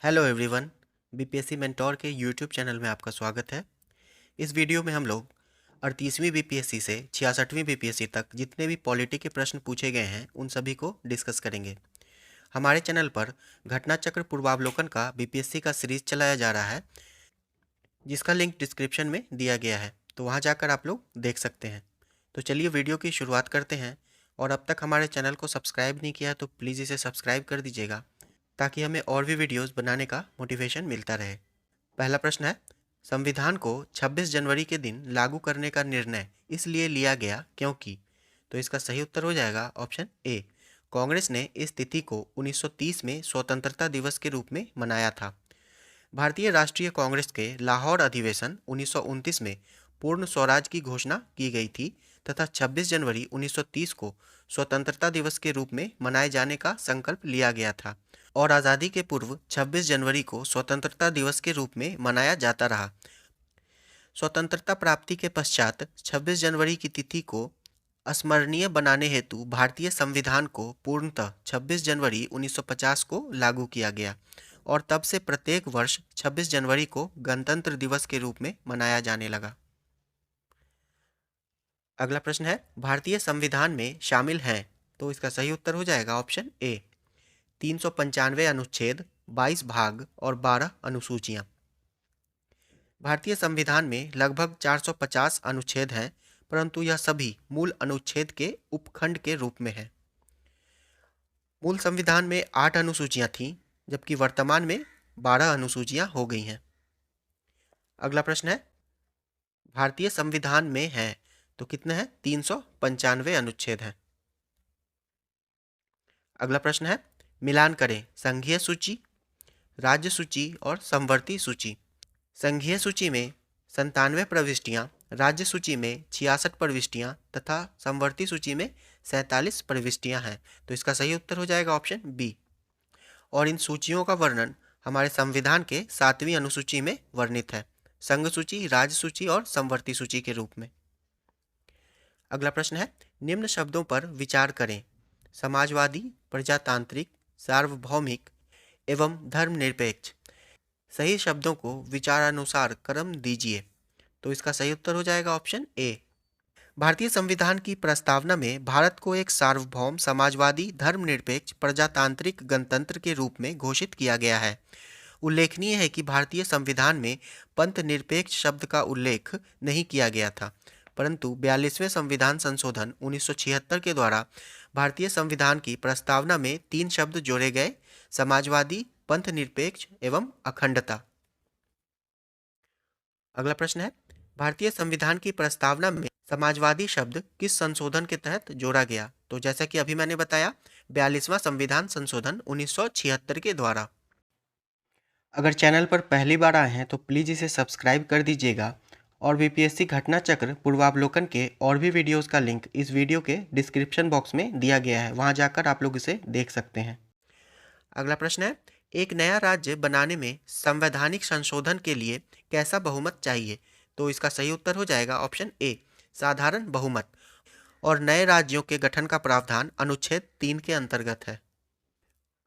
Hello everyone. BPSC mentor के YouTube channel में आपका स्वागत है। इस वीडियो में हम लोग 38वीं बीपीएससी से 66वीं बीपीएससी तक जितने भी पॉलिटी के प्रश्न पूछे गए हैं उन सभी को डिस्कस करेंगे। हमारे चैनल पर घटना चक्र पूर्वावलोकन का बीपीएससी का सीरीज चलाया जा रहा है, जिसका लिंक डिस्क्रिप्शन में दिया गया है, तो वहाँ जाकर आप लोग देख सकते हैं। तो चलिए वीडियो की शुरुआत करते हैं। और अब तक हमारे चैनल को सब्सक्राइब नहीं किया तो प्लीज़ इसे सब्सक्राइब कर दीजिएगा, ताकि हमें और भी वीडियोस बनाने का मोटिवेशन मिलता रहे। पहला प्रश्न है, संविधान को 26 जनवरी के दिन लागू करने का निर्णय इसलिए लिया गया क्योंकि। तो इसका सही उत्तर हो जाएगा ऑप्शन ए। कांग्रेस ने इस तिथि को 1930 में स्वतंत्रता दिवस के रूप में मनाया था। भारतीय राष्ट्रीय कांग्रेस के लाहौर अधिवेशन 1929 में पूर्ण स्वराज की घोषणा की गई थी तथा 26 जनवरी 1930 को स्वतंत्रता दिवस के रूप में मनाए जाने का संकल्प लिया गया था और आज़ादी के पूर्व 26 जनवरी को स्वतंत्रता दिवस के रूप में मनाया जाता रहा। स्वतंत्रता प्राप्ति के पश्चात 26 जनवरी की तिथि को अस्मरणीय बनाने हेतु भारतीय संविधान को पूर्णतः 26 जनवरी 1950 को लागू किया गया और तब से प्रत्येक वर्ष 26 जनवरी को गणतंत्र दिवस के रूप में मनाया जाने लगा। अगला प्रश्न है, भारतीय संविधान में शामिल हैं। तो इसका सही उत्तर हो जाएगा ऑप्शन ए। 395 अनुच्छेद, 22 भाग और 12 अनुसूचियां। भारतीय संविधान में लगभग 450 अनुच्छेद हैं, परंतु यह सभी मूल अनुच्छेद के उपखंड के रूप में है। मूल संविधान में 8 अनुसूचियां थीं, जबकि वर्तमान में 12 अनुसूचियां हो गई हैं। अगला प्रश्न है, भारतीय संविधान में है तो कितने हैं? 395 अनुच्छेद हैं। अगला प्रश्न है, मिलान करें संघीय सूची, राज्य सूची और समवर्ती सूची। संघीय सूची में 97 प्रविष्टियां, राज्य सूची में 66 प्रविष्टियां तथा समवर्ती सूची में 47 प्रविष्टियां हैं। तो इसका सही उत्तर हो जाएगा ऑप्शन बी। और इन सूचियों का वर्णन हमारे संविधान के 7वीं अनुसूची में वर्णित है, संघ सूची, राज्य सूची और समवर्ती सूची के रूप में। अगला प्रश्न है, निम्न शब्दों पर विचार करें। समाजवादी, प्रजातांत्रिक, सार्वभौमिक एवं धर्मनिरपेक्ष। सही शब्दों को विचारानुसार क्रम दीजिए। तो इसका सही उत्तर हो जाएगा ऑप्शन ए। भारतीय संविधान की प्रस्तावना में भारत को एक सार्वभौम, समाजवादी, धर्मनिरपेक्ष, प्रजातांत्रिक गणतंत्र के रूप में घोषित किया गया है। उल्लेखनीय है कि भारतीय संविधान में पंथ निरपेक्ष शब्द का उल्लेख नहीं किया गया था, परंतु 42वें संविधान संशोधन 1976 के द्वारा भारतीय संविधान की प्रस्तावना में 3 शब्द जोड़े गए, समाजवादी, पंथ निरपेक्ष एवं अखंडता। अगला प्रश्न है, भारतीय संविधान की प्रस्तावना में समाजवादी शब्द किस संशोधन के तहत जोड़ा गया? तो जैसा कि अभी मैंने बताया, 42वां संविधान संशोधन 1976 के द्वारा। अगर चैनल पर पहली बार आए हैं तो प्लीज़ इसे सब्सक्राइब कर दीजिएगा और बीपीएससी घटना चक्र पूर्वावलोकन के और भी वीडियोस का लिंक इस वीडियो के डिस्क्रिप्शन बॉक्स में दिया गया है, वहां जाकर आप लोग इसे देख सकते हैं। अगला प्रश्न है, एक नया राज्य बनाने में संवैधानिक संशोधन के लिए कैसा बहुमत चाहिए? तो इसका सही उत्तर हो जाएगा ऑप्शन ए, साधारण बहुमत। और नए राज्यों के गठन का प्रावधान अनुच्छेद 3 के अंतर्गत है।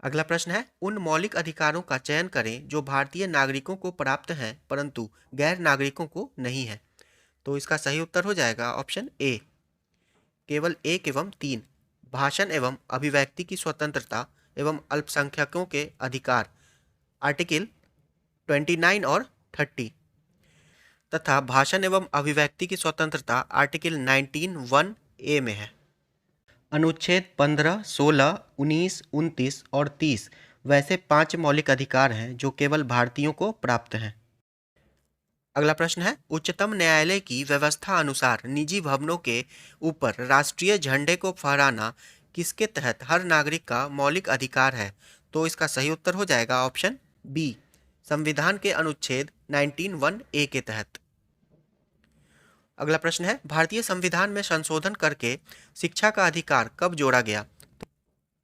अगला प्रश्न है, उन मौलिक अधिकारों का चयन करें जो भारतीय नागरिकों को प्राप्त हैं परंतु गैर नागरिकों को नहीं है। तो इसका सही उत्तर हो जाएगा ऑप्शन ए, केवल 1 एवं 3। भाषण एवं अभिव्यक्ति की स्वतंत्रता एवं अल्पसंख्यकों के अधिकार, आर्टिकल 29 और 30 तथा भाषण एवं अभिव्यक्ति की स्वतंत्रता आर्टिकल 19(1)(a) में है। अनुच्छेद 15, 16, 19, 29 और 30 वैसे 5 मौलिक अधिकार हैं जो केवल भारतीयों को प्राप्त हैं। अगला प्रश्न है, उच्चतम न्यायालय की व्यवस्था अनुसार निजी भवनों के ऊपर राष्ट्रीय झंडे को फहराना किसके तहत हर नागरिक का मौलिक अधिकार है? तो इसका सही उत्तर हो जाएगा ऑप्शन बी, संविधान के अनुच्छेद 19(1)(a) के तहत। अगला प्रश्न है, भारतीय संविधान में संशोधन करके शिक्षा का अधिकार कब जोड़ा गया?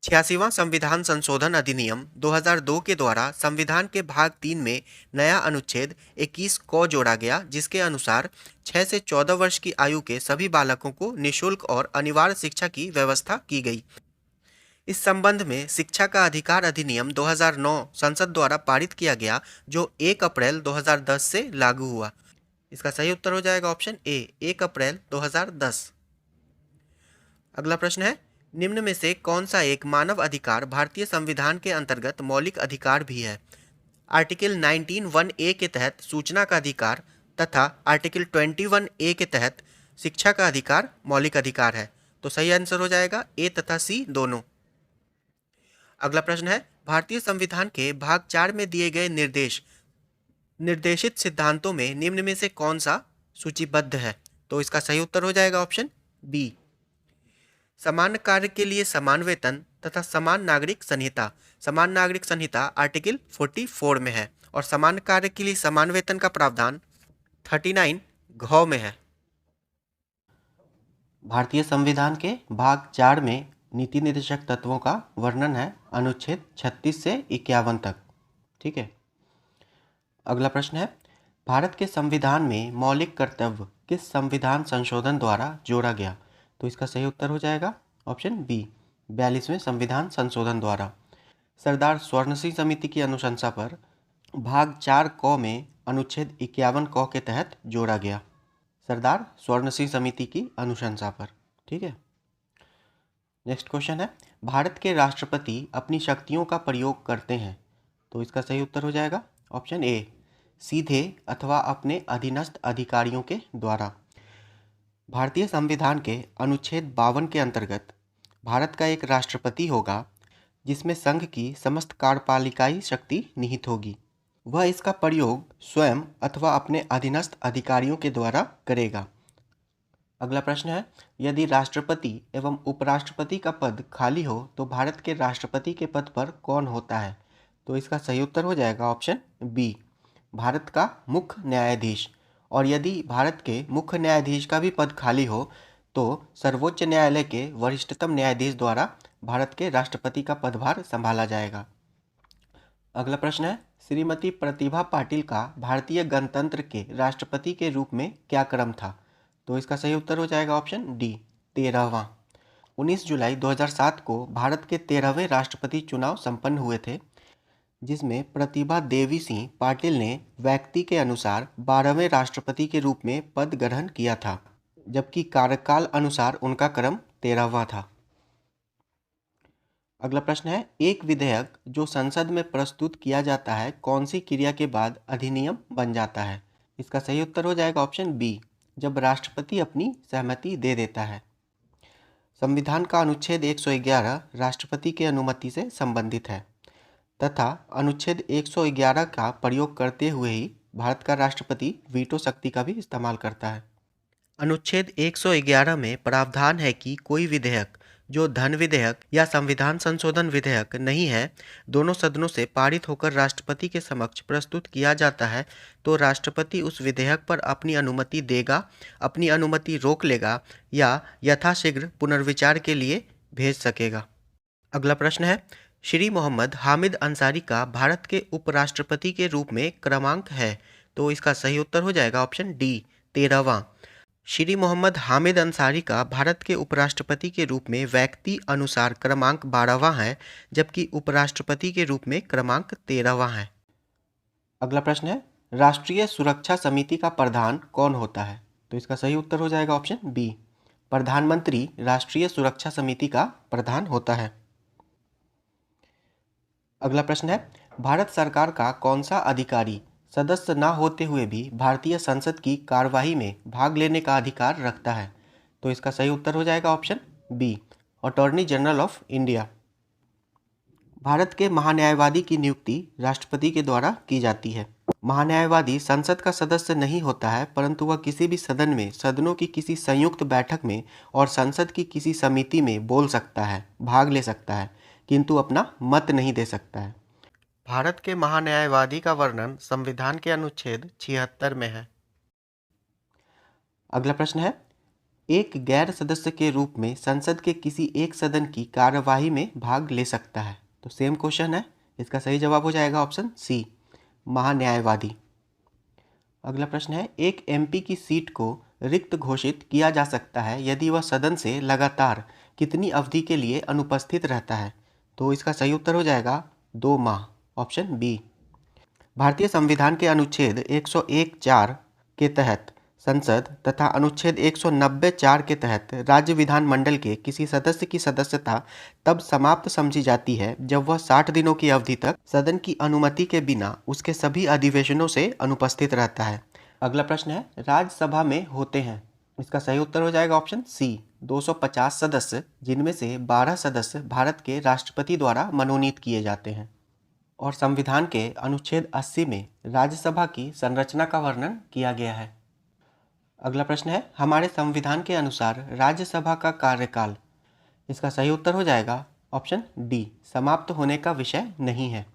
86वां संविधान संशोधन अधिनियम 2002 के द्वारा संविधान के भाग 3 में नया अनुच्छेद 21 को जोड़ा गया, जिसके अनुसार 6 से 14 वर्ष की आयु के सभी बालकों को निःशुल्क और अनिवार्य शिक्षा की व्यवस्था की गई। इस संबंध में शिक्षा का अधिकार अधिनियम 2009 संसद द्वारा पारित किया गया, जो 1 अप्रैल 2010 से लागू हुआ। इसका सही उत्तर हो जाएगा ऑप्शन ए, 1 अप्रैल 2010। अगला प्रश्न है, निम्न में से कौन सा एक मानव अधिकार भारतीय संविधान के अंतर्गत मौलिक अधिकार भी है? आर्टिकल 19(1)(a) के तहत सूचना का अधिकार तथा आर्टिकल 21(a) के तहत शिक्षा का अधिकार मौलिक अधिकार है। तो सही आंसर हो जाएगा ए तथा सी दोनों। अगला प्रश्न है, भारतीय संविधान के भाग 4 में दिए गए निर्देशित सिद्धांतों में निम्न में से कौन सा सूचीबद्ध है? तो इसका सही उत्तर हो जाएगा ऑप्शन बी, समान कार्य के लिए समान वेतन तथा समान नागरिक संहिता। समान नागरिक संहिता आर्टिकल 44 में है और समान कार्य के लिए समान वेतन का प्रावधान 39 घ में है। भारतीय संविधान के भाग 4 में नीति निर्देशक तत्वों का वर्णन है अनुच्छेद 36 से 51 तक। ठीक है। अगला प्रश्न है, भारत के संविधान में मौलिक कर्तव्य किस संविधान संशोधन द्वारा जोड़ा गया? तो इसका सही उत्तर हो जाएगा ऑप्शन बी, 42वें संविधान संशोधन द्वारा। सरदार स्वर्ण सिंह समिति की अनुशंसा पर भाग 4 क में अनुच्छेद 51 क के तहत जोड़ा गया। सरदार स्वर्ण सिंह समिति की अनुशंसा पर। ठीक है। नेक्स्ट क्वेश्चन है, भारत के राष्ट्रपति अपनी शक्तियों का प्रयोग करते हैं? तो इसका सही उत्तर हो जाएगा ऑप्शन ए, सीधे अथवा अपने अधीनस्थ अधिकारियों के द्वारा। भारतीय संविधान के अनुच्छेद 52 के अंतर्गत भारत का एक राष्ट्रपति होगा जिसमें संघ की समस्त कार्यपालिकाई शक्ति निहित होगी। वह इसका प्रयोग स्वयं अथवा अपने अधीनस्थ अधिकारियों के द्वारा करेगा। अगला प्रश्न है, यदि राष्ट्रपति एवं उपराष्ट्रपति का पद खाली हो तो भारत के राष्ट्रपति के पद पर कौन होता है? तो इसका सही उत्तर हो जाएगा ऑप्शन बी, भारत का मुख्य न्यायाधीश। और यदि भारत के मुख्य न्यायाधीश का भी पद खाली हो तो सर्वोच्च न्यायालय के वरिष्ठतम न्यायाधीश द्वारा भारत के राष्ट्रपति का पदभार संभाला जाएगा। अगला प्रश्न है, श्रीमती प्रतिभा पाटिल का भारतीय गणतंत्र के राष्ट्रपति के रूप में क्या क्रम था? तो इसका सही उत्तर हो जाएगा ऑप्शन डी, 13वां। 19 जुलाई 2007 को भारत के 13वें राष्ट्रपति चुनाव संपन्न हुए थे, जिसमें प्रतिभा देवी सिंह पाटिल ने व्यक्ति के अनुसार 12वें राष्ट्रपति के रूप में पद ग्रहण किया था, जबकि कार्यकाल अनुसार उनका क्रम 13वां था। अगला प्रश्न है, एक विधेयक जो संसद में प्रस्तुत किया जाता है कौन सी क्रिया के बाद अधिनियम बन जाता है? इसका सही उत्तर हो जाएगा ऑप्शन बी, जब राष्ट्रपति अपनी सहमति दे देता है। संविधान का अनुच्छेद 111 राष्ट्रपति की अनुमति से संबंधित है तथा अनुच्छेद 111 का प्रयोग करते हुए ही भारत का राष्ट्रपति वीटो शक्ति का भी इस्तेमाल करता है। अनुच्छेद 111 में प्रावधान है कि कोई विधेयक जो धन विधेयक या संविधान संशोधन विधेयक नहीं है, दोनों सदनों से पारित होकर राष्ट्रपति के समक्ष प्रस्तुत किया जाता है तो राष्ट्रपति उस विधेयक पर अपनी अनुमति देगा, अपनी अनुमति रोक लेगा या यथाशीघ्र पुनर्विचार के लिए भेज सकेगा। अगला प्रश्न है, श्री मोहम्मद हामिद अंसारी का भारत के उपराष्ट्रपति के रूप में क्रमांक है? तो इसका सही उत्तर हो जाएगा ऑप्शन डी, 13वां। श्री मोहम्मद हामिद अंसारी का भारत के उपराष्ट्रपति के रूप में व्यक्ति अनुसार क्रमांक 12वां है, जबकि उपराष्ट्रपति के रूप में क्रमांक 13वां है। अगला प्रश्न है, राष्ट्रीय सुरक्षा समिति का प्रधान कौन होता है? तो इसका सही उत्तर हो जाएगा ऑप्शन बी, प्रधानमंत्री राष्ट्रीय सुरक्षा समिति का प्रधान होता है। अगला प्रश्न है, भारत सरकार का कौन सा अधिकारी सदस्य न होते हुए भी भारतीय संसद की कार्यवाही में भाग लेने का अधिकार रखता है? तो इसका सही उत्तर हो जाएगा option B, attorney general of India. Bharat के महान्यायवादी की नियुक्ति राष्ट्रपति के द्वारा की जाती है। महान्यायवादी संसद का सदस्य नहीं होता है, परंतु वह किसी भी सदन में, सदनों की किसी संयुक्त बैठक में और संसद की किसी समिति में बोल सकता है, भाग ले सकता है, किंतु अपना मत नहीं दे सकता है। भारत के महान्यायवादी का वर्णन संविधान के अनुच्छेद 76 में है। अगला प्रश्न है, एक गैर सदस्य के रूप में संसद के किसी एक सदन की कार्यवाही में भाग ले सकता है? तो सेम क्वेश्चन है, इसका सही जवाब हो जाएगा ऑप्शन सी, महान्यायवादी। अगला प्रश्न है, एक एमपी की सीट को रिक्त घोषित किया जा सकता है यदि वह सदन से लगातार कितनी अवधि के लिए अनुपस्थित रहता है? तो इसका सही उत्तर हो जाएगा 2 माह, ऑप्शन बी। भारतीय संविधान के अनुच्छेद 101(4) के तहत संसद तथा अनुच्छेद 190(4) के तहत राज्य विधानमंडल के किसी सदस्य की सदस्यता तब समाप्त समझी जाती है जब वह 60 दिनों की अवधि तक सदन की अनुमति के बिना उसके सभी अधिवेशनों से अनुपस्थित रहता है। अगला प्रश्न है, राज्यसभा में होते हैं। इसका सही उत्तर हो जाएगा ऑप्शन सी, 250 सदस्य, जिनमें से 12 सदस्य भारत के राष्ट्रपति द्वारा मनोनीत किए जाते हैं। और संविधान के अनुच्छेद 80 में राज्यसभा की संरचना का वर्णन किया गया है। अगला प्रश्न है, हमारे संविधान के अनुसार राज्यसभा का कार्यकाल। इसका सही उत्तर हो जाएगा ऑप्शन डी, समाप्त होने का विषय नहीं है।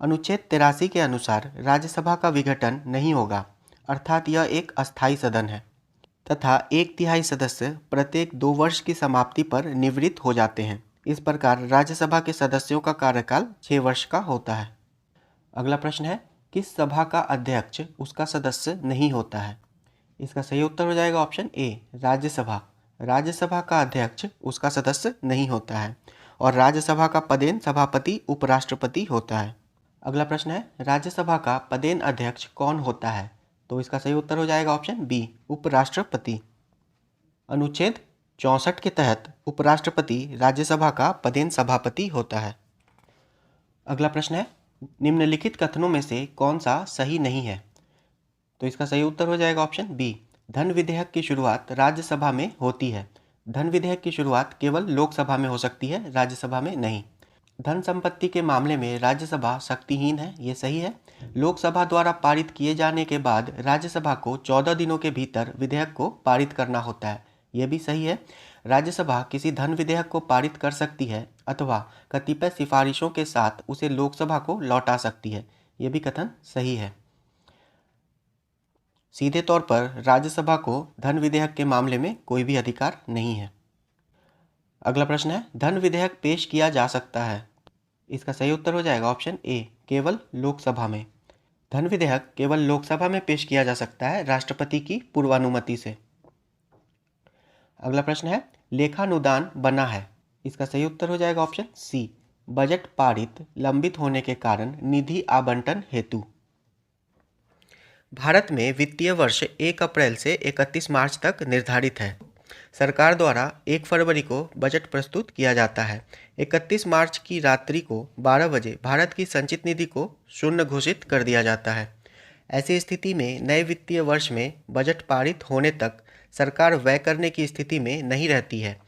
अनुच्छेद 83 के अनुसार राज्यसभा का विघटन नहीं होगा, अर्थात यह एक अस्थायी सदन है तथा 1/3 सदस्य प्रत्येक 2 वर्ष की समाप्ति पर निवृत्त हो जाते हैं। इस प्रकार राज्यसभा के सदस्यों का कार्यकाल 6 वर्ष का होता है। अगला प्रश्न है, किस सभा का अध्यक्ष उसका सदस्य नहीं होता है? इसका सही उत्तर हो जाएगा ऑप्शन ए, राज्यसभा। राज्यसभा का अध्यक्ष उसका सदस्य नहीं होता है और राज्यसभा का पदेन सभापति उपराष्ट्रपति होता है। अगला प्रश्न है, राज्यसभा का पदेन अध्यक्ष कौन होता है? तो इसका सही उत्तर हो जाएगा ऑप्शन बी, उपराष्ट्रपति। अनुच्छेद 64 के तहत उपराष्ट्रपति राज्यसभा का पदेन सभापति होता है। अगला प्रश्न है, निम्नलिखित कथनों में से कौन सा सही नहीं है? तो इसका सही उत्तर हो जाएगा ऑप्शन बी, धन विधेयक की शुरुआत राज्यसभा में होती है। धन विधेयक की शुरुआत केवल लोकसभा में हो सकती है, राज्यसभा में नहीं। धन संपत्ति के मामले में राज्यसभा शक्तिहीन है, ये सही है। लोकसभा द्वारा पारित किए जाने के बाद राज्यसभा को 14 दिनों के भीतर विधेयक को पारित करना होता है, ये भी सही है। राज्यसभा किसी धन विधेयक को पारित कर सकती है अथवा कतिपय सिफारिशों के साथ उसे लोकसभा को लौटा सकती है, ये भी कथन सही है। सीधे तौर पर राज्यसभा को धन विधेयक के मामले में कोई भी अधिकार नहीं है। अगला प्रश्न है, धन विधेयक पेश किया जा सकता है। इसका सही उत्तर हो जाएगा ऑप्शन ए, केवल लोकसभा में। धन विधेयक केवल लोकसभा में पेश किया जा सकता है राष्ट्रपति की पूर्वानुमति से। अगला प्रश्न है, लेखानुदान बना है। इसका सही उत्तर हो जाएगा ऑप्शन सी, बजट पारित लंबित होने के कारण निधि आवंटन हेतु। भारत में वित्तीय वर्ष 1 अप्रैल से 31 मार्च तक निर्धारित है। सरकार द्वारा 1 फरवरी को बजट प्रस्तुत किया जाता है। 31 मार्च की रात्रि को 12 बजे भारत की संचित निधि को शून्य घोषित कर दिया जाता है। ऐसी स्थिति में नए वित्तीय वर्ष में बजट पारित होने तक सरकार व्यय करने की स्थिति में नहीं रहती है।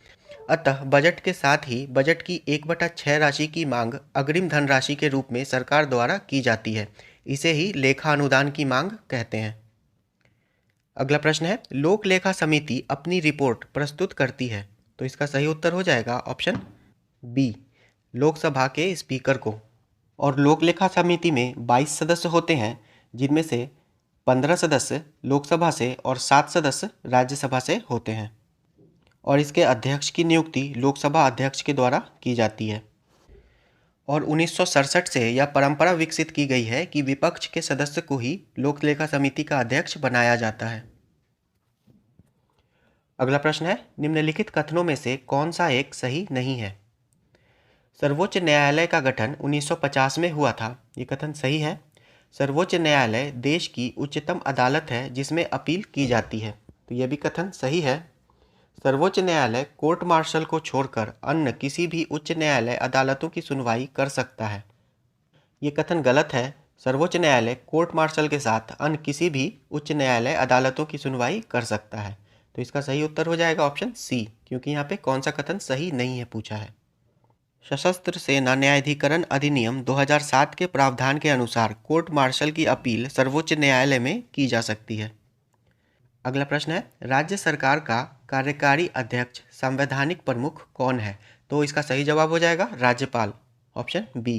अतः बजट के साथ ही बजट की 1/6 राशि की मांग अग्रिम धनराशि के रूप में सरकार द्वारा की जाती है। इसे ही लेखा अनुदान की मांग कहते हैं। अगला प्रश्न है, लोक लेखा समिति अपनी रिपोर्ट प्रस्तुत करती है। तो इसका सही उत्तर हो जाएगा ऑप्शन बी, लोकसभा के स्पीकर को। और लोक लेखा समिति में 22 सदस्य होते हैं, जिनमें से 15 सदस्य लोकसभा से और 7 सदस्य राज्यसभा से होते हैं। और इसके अध्यक्ष की नियुक्ति लोकसभा अध्यक्ष के द्वारा की जाती है। और 1967 से यह परंपरा विकसित की गई है कि विपक्ष के सदस्य को ही लोक लेखा समिति का अध्यक्ष बनाया जाता है। अगला प्रश्न है, निम्नलिखित कथनों में से कौन सा एक सही नहीं है? सर्वोच्च न्यायालय का गठन 1950 में हुआ था, ये कथन सही है। सर्वोच्च न्यायालय देश की उच्चतम अदालत है जिसमें अपील की जाती है, तो यह भी कथन सही है। सर्वोच्च न्यायालय कोर्ट मार्शल को छोड़कर अन्य किसी भी उच्च न्यायालय अदालतों की सुनवाई कर सकता है, ये कथन गलत है। सर्वोच्च न्यायालय कोर्ट मार्शल के साथ अन्य किसी भी उच्च न्यायालय अदालतों की सुनवाई कर सकता है। तो इसका सही उत्तर हो जाएगा ऑप्शन सी, क्योंकि यहाँ पे कौन सा कथन सही नहीं है पूछा है। सशस्त्र सेना न्यायाधिकरण अधिनियम 2007 के प्रावधान के अनुसार कोर्ट मार्शल की अपील सर्वोच्च न्यायालय में की जा सकती है। अगला प्रश्न है, राज्य सरकार का कार्यकारी अध्यक्ष संवैधानिक प्रमुख कौन है? तो इसका सही जवाब हो जाएगा राज्यपाल, ऑप्शन बी।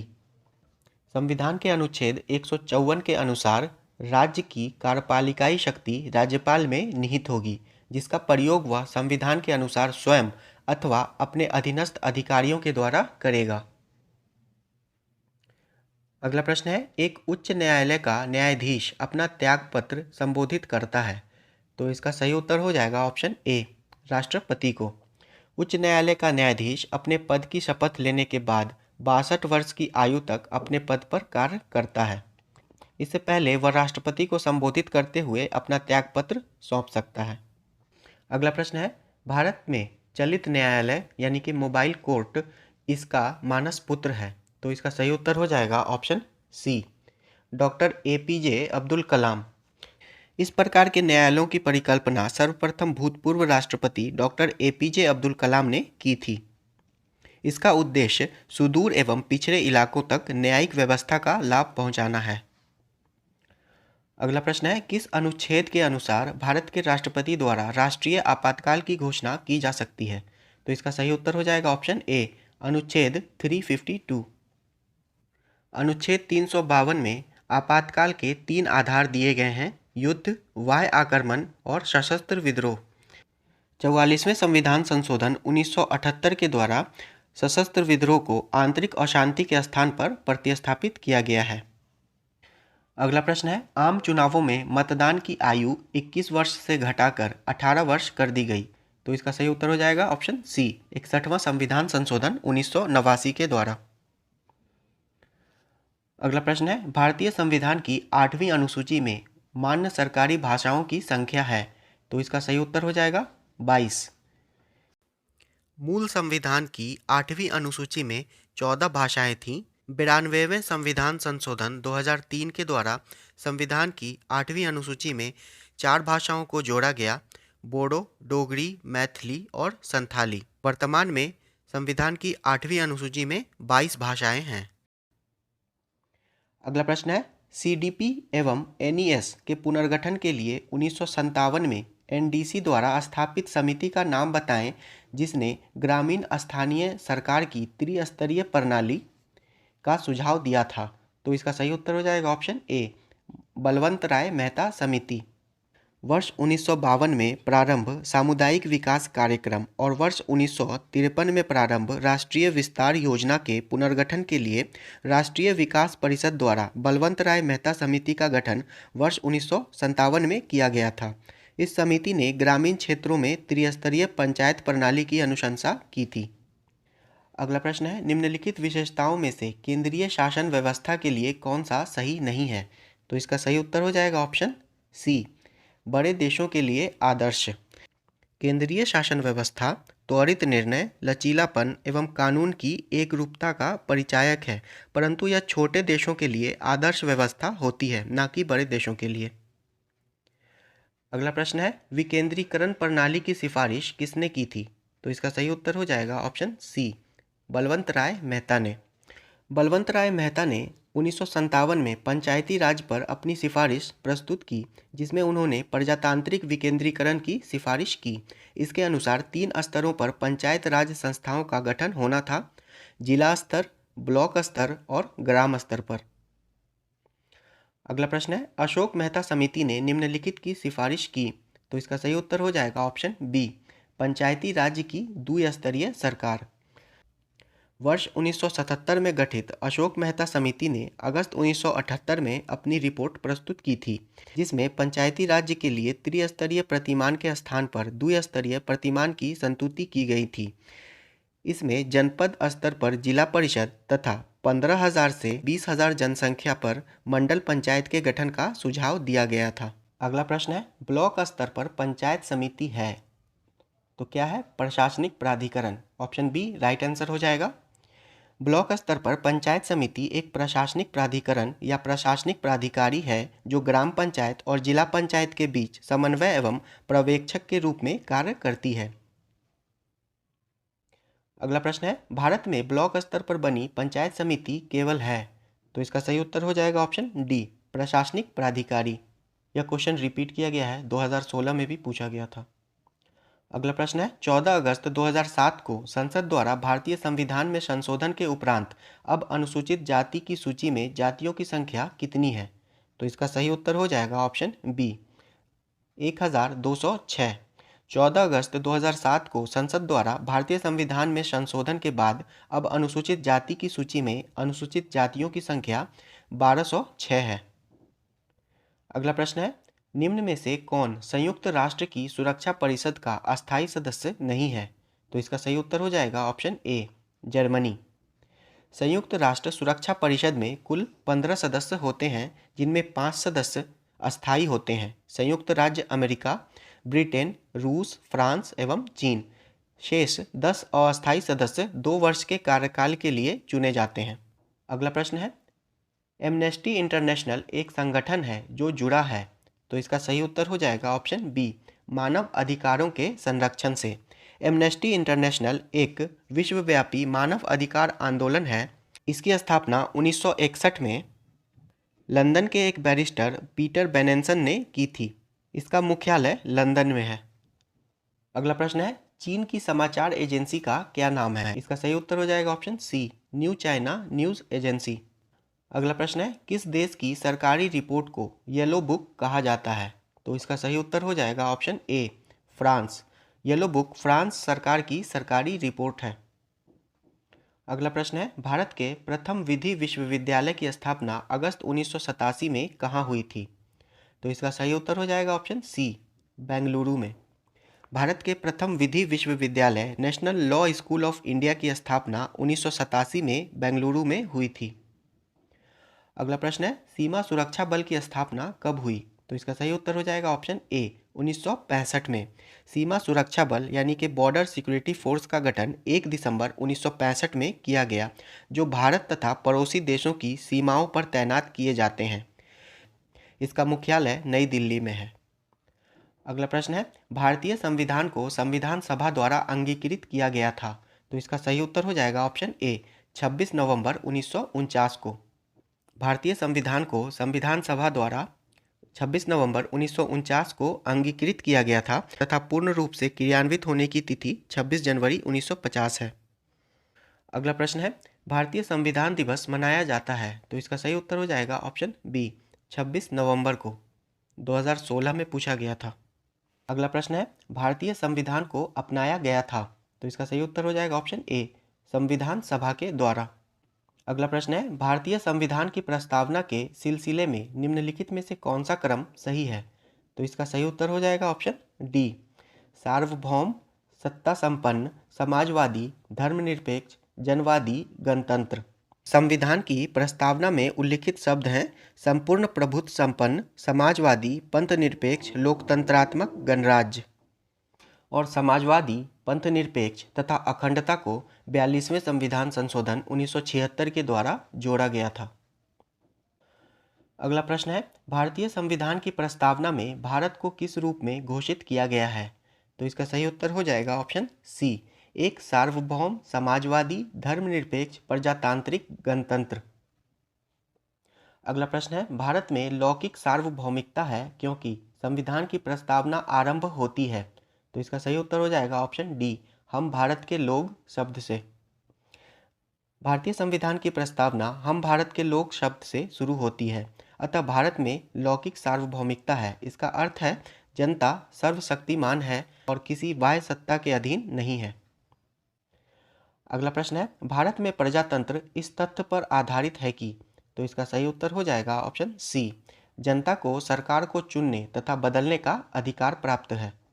संविधान के अनुच्छेद 154 के अनुसार राज्य की कार्यपालिकाई शक्ति राज्यपाल में निहित होगी, जिसका प्रयोग वह संविधान के अनुसार स्वयं अथवा अपने अधीनस्थ अधिकारियों के द्वारा करेगा। अगला प्रश्न है, एक उच्च न्यायालय का न्यायाधीश अपना त्यागपत्र संबोधित करता है, तो इसका सही उत्तर हो जाएगा ऑप्शन ए, राष्ट्रपति को। उच्च न्यायालय का न्यायाधीश अपने पद की शपथ लेने के बाद 62 वर्ष की आयु तक अपने पद पर कार्य करता है। इससे पहले वह राष्ट्रपति को संबोधित करते हुए अपना त्यागपत्र सौंप सकता है। अगला प्रश्न है, भारत में चलित न्यायालय यानी कि मोबाइल कोर्ट इसका मानस पुत्र है। तो इसका सही उत्तर हो जाएगा option C, doctor APJ Abdul Kalam. इस प्रकार के न्यायालयों की परिकल्पना सर्वप्रथम भूतपूर्व राष्ट्रपति डॉक्टर एपीजे अब्दुल कलाम ने की थी। इसका उद्देश्य सुदूर एवं पिछड़े इलाकों तक न्यायिक व्यवस्था का लाभ पहुंचाना है। अगला प्रश्न है, किस अनुच्छेद के अनुसार भारत के राष्ट्रपति द्वारा राष्ट्रीय आपातकाल की घोषणा की जा सकती है? तो इसका सही उत्तर हो जाएगा ऑप्शन ए, अनुच्छेद 352। अनुच्छेद 352 में आपातकाल के 3 आधार दिए गए हैं, युद्ध, बाह्य आक्रमण और सशस्त्र विद्रोह। 44वें संविधान संशोधन 1978 के द्वारा सशस्त्र विद्रोह को आंतरिक अशांति के स्थान पर प्रतिस्थापित किया गया है। अगला प्रश्न है, आम चुनावों में मतदान की आयु 21 वर्ष से घटाकर 18 वर्ष कर दी गई। तो इसका सही उत्तर हो जाएगा ऑप्शन सी, 61वां संविधान संशोधन 1989 के द्वारा। अगला प्रश्न है, भारतीय संविधान की 8वीं अनुसूची में मान्य सरकारी भाषाओं की संख्या है। तो इसका सही उत्तर हो जाएगा 22। मूल संविधान की 8वीं अनुसूची में 14 भाषाएं थीं। 92वें संविधान संशोधन 2003 के द्वारा संविधान की 8वीं अनुसूची में 4 भाषाओं को जोड़ा गया, बोडो, डोगरी, मैथिली और संथाली। वर्तमान में संविधान की 8वीं अनुसूची में 22 भाषाएं हैं। अगला प्रश्न है, सीडीपी एवं एनईएस के पुनर्गठन के लिए 1957 में एनडीसी द्वारा स्थापित समिति का नाम बताएं, जिसने ग्रामीण स्थानीय सरकार की त्रिस्तरीय प्रणाली का सुझाव दिया था। तो इसका सही उत्तर हो जाएगा ऑप्शन ए, बलवंत राय मेहता समिति। वर्ष 1952 में प्रारंभ सामुदायिक विकास कार्यक्रम और वर्ष 1953 में प्रारंभ राष्ट्रीय विस्तार योजना के पुनर्गठन के लिए राष्ट्रीय विकास परिषद द्वारा बलवंत राय मेहता समिति का गठन वर्ष 1957 में किया गया था। इस समिति ने ग्रामीण क्षेत्रों में त्रिस्तरीय पंचायत प्रणाली की अनुशंसा की थी। अगला प्रश्न है, निम्नलिखित विशेषताओं में से केंद्रीय शासन व्यवस्था के लिए कौन सा सही नहीं है? तो इसका सही उत्तर हो जाएगा ऑप्शन सी, बड़े देशों के लिए आदर्श। केंद्रीय शासन व्यवस्था त्वरित निर्णय, लचीलापन एवं कानून की एकरूपता का परिचायक है, परंतु यह छोटे देशों के लिए आदर्श व्यवस्था होती है, न कि बड़े देशों के लिए। अगला प्रश्न है, विकेंद्रीकरण प्रणाली की सिफारिश किसने की थी? तो इसका सही उत्तर हो जाएगा ऑप्शन सी, बलवंत राय मेहता ने। बलवंत राय मेहता ने 1957 में पंचायती राज पर अपनी सिफारिश प्रस्तुत की, जिसमें उन्होंने प्रजातांत्रिक विकेंद्रीकरण की सिफारिश की। इसके अनुसार 3 स्तरों पर पंचायत राज संस्थाओं का गठन होना था, जिला स्तर, ब्लॉक स्तर और ग्राम स्तर पर। अगला प्रश्न है, अशोक मेहता समिति ने निम्नलिखित की सिफारिश की। तो इसका सही उत्तर हो जाएगा ऑप्शन बी, पंचायती राज की द्विस्तरीय सरकार। वर्ष 1977 में गठित अशोक मेहता समिति ने अगस्त 1978 में अपनी रिपोर्ट प्रस्तुत की थी, जिसमें पंचायती राज्य के लिए त्रिस्तरीय प्रतिमान के स्थान पर द्विस्तरीय प्रतिमान की संतुति की गई थी। इसमें जनपद स्तर पर जिला परिषद तथा 15,000 से 20,000 जनसंख्या पर मंडल पंचायत के गठन का सुझाव दिया गया था। अगला प्रश्न है, ब्लॉक स्तर पर पंचायत समिति है तो क्या है? प्रशासनिक प्राधिकरण। ऑप्शन बी राइट आंसर हो जाएगा। ब्लॉक स्तर पर पंचायत समिति एक प्रशासनिक प्राधिकरण या प्रशासनिक प्राधिकारी है, जो ग्राम पंचायत और जिला पंचायत के बीच समन्वय एवं पर्यवेक्षक के रूप में कार्य करती है। अगला प्रश्न है, भारत में ब्लॉक स्तर पर बनी पंचायत समिति केवल है। तो इसका सही उत्तर हो जाएगा ऑप्शन डी, प्रशासनिक प्राधिकारी। यह क्वेश्चन रिपीट किया गया है, 2016 में भी पूछा गया था। अगला प्रश्न है, 14 अगस्त 2007 को संसद द्वारा भारतीय संविधान में संशोधन के उपरांत अब अनुसूचित जाति की सूची में जातियों की संख्या कितनी है? तो इसका सही उत्तर हो जाएगा ऑप्शन बी, 1206। 14 अगस्त 2007 को संसद द्वारा भारतीय संविधान में संशोधन के बाद अब अनुसूचित जाति की सूची में अनुसूचित जातियों की संख्या 1206 है। अगला प्रश्न है, निम्न में से कौन संयुक्त राष्ट्र की सुरक्षा परिषद का अस्थायी सदस्य नहीं है? तो इसका सही उत्तर हो जाएगा ऑप्शन ए, जर्मनी। संयुक्त राष्ट्र सुरक्षा परिषद में कुल 15 सदस्य होते हैं, जिनमें 5 सदस्य अस्थायी होते हैं। संयुक्त राज्य अमेरिका, ब्रिटेन, रूस, फ्रांस एवं चीन। शेष 10 अस्थायी सदस्य 2 वर्ष के कार्यकाल के लिए चुने जाते हैं। अगला प्रश्न है, एमनेस्टी इंटरनेशनल एक संगठन है जो जुड़ा है। तो इसका सही उत्तर हो जाएगा ऑप्शन बी, मानव अधिकारों के संरक्षण से। एमनेस्टी इंटरनेशनल एक विश्वव्यापी मानव अधिकार आंदोलन है। इसकी स्थापना 1961 में लंदन के एक बैरिस्टर पीटर बेनेंसन ने की थी। इसका मुख्यालय लंदन में है। अगला प्रश्न है, चीन की समाचार एजेंसी का क्या नाम है? इसका सही उत्तर हो जाएगा option C, new China news agency. अगला प्रश्न है, किस देश की सरकारी रिपोर्ट को येलो बुक कहा जाता है? तो इसका सही उत्तर हो जाएगा option A, France. Yellow book France सरकार की सरकारी रिपोर्ट है। अगला प्रश्न है, भारत के प्रथम विधि विश्वविद्यालय की स्थापना अगस्त 1987 में कहाँ हुई थी? तो इसका सही उत्तर हो जाएगा ऑप्शन सी, बेंगलुरु में। भारत के प्रथम विधि विश्वविद्यालय national law school of India की स्थापना 1987 में बेंगलुरु में हुई थी। अगला प्रश्न है, सीमा सुरक्षा बल की स्थापना कब हुई? तो इसका सही उत्तर हो जाएगा ऑप्शन ए, 1965 में। सीमा सुरक्षा बल यानी कि बॉर्डर सिक्योरिटी फोर्स का गठन 1 दिसंबर 1965 में किया गया, जो भारत तथा पड़ोसी देशों की सीमाओं पर तैनात किए जाते हैं। इसका मुख्यालय नई दिल्ली में है। अगला प्रश्न है, भारतीय संविधान को संविधान सभा द्वारा अंगीकृत किया गया था। तो इसका सही उत्तर हो जाएगा ऑप्शन ए, 26 नवंबर 1949 को। भारतीय संविधान को संविधान सभा द्वारा 26 नवंबर 1949 को अंगीकृत किया गया था तथा पूर्ण रूप से क्रियान्वित होने की तिथि 26 जनवरी 1950 है। अगला प्रश्न है, भारतीय संविधान दिवस मनाया जाता है। तो इसका सही उत्तर हो जाएगा ऑप्शन बी, 26 नवंबर को। 2016 में पूछा गया था। अगला प्रश्न है, भारतीय संविधान को अपनाया गया था। तो इसका सही उत्तर हो जाएगा ऑप्शन ए, संविधान सभा के द्वारा। अगला प्रश्न है, भारतीय संविधान की प्रस्तावना के सिलसिले में निम्नलिखित में से कौन सा क्रम सही है? तो इसका सही उत्तर हो जाएगा ऑप्शन डी, सार्वभौम, सत्ता संपन्न, समाजवादी, धर्मनिरपेक्ष, जनवादी, गणतंत्र। संविधान की प्रस्तावना में उल्लिखित शब्द हैं संपूर्ण प्रभुत्व संपन्न, समाजवादी, पंथनिरपेक्ष, लोकतंत्रात्मक, गणराज्य। और समाजवादी, पंथनिरपेक्ष तथा अखंडता को 42वें संविधान संशोधन 1976 के द्वारा जोड़ा गया था। अगला प्रश्न है, भारतीय संविधान की प्रस्तावना में भारत को किस रूप में घोषित किया गया है? तो इसका सही उत्तर हो जाएगा ऑप्शन सी, एक सार्वभौम, समाजवादी, धर्मनिरपेक्ष, प्रजातांत्रिक, गणतंत्र। अगला प्रश्न है, भारत में लौकिक सार्वभौमिकता है क्योंकि संविधान की प्रस्तावना आरंभ होती है। तो इसका सही उत्तर हो जाएगा ऑप्शन डी, हम भारत के लोग शब्द से। भारतीय संविधान की प्रस्तावना हम भारत के लोग शब्द से शुरू होती है, अतः भारत में लौकिक सार्वभौमिकता है। इसका अर्थ है जनता सर्वशक्तिमान है और किसी बाह्य सत्ता के अधीन नहीं है। अगला प्रश्न है, भारत में प्रजातंत्र इस तथ्य पर आधारित है कि? तो इसका सही उत्तर हो जाएगा ऑप्शन सी, जनता को सरकार को चुनने तथा बदलने का अधिकार प्राप्त है।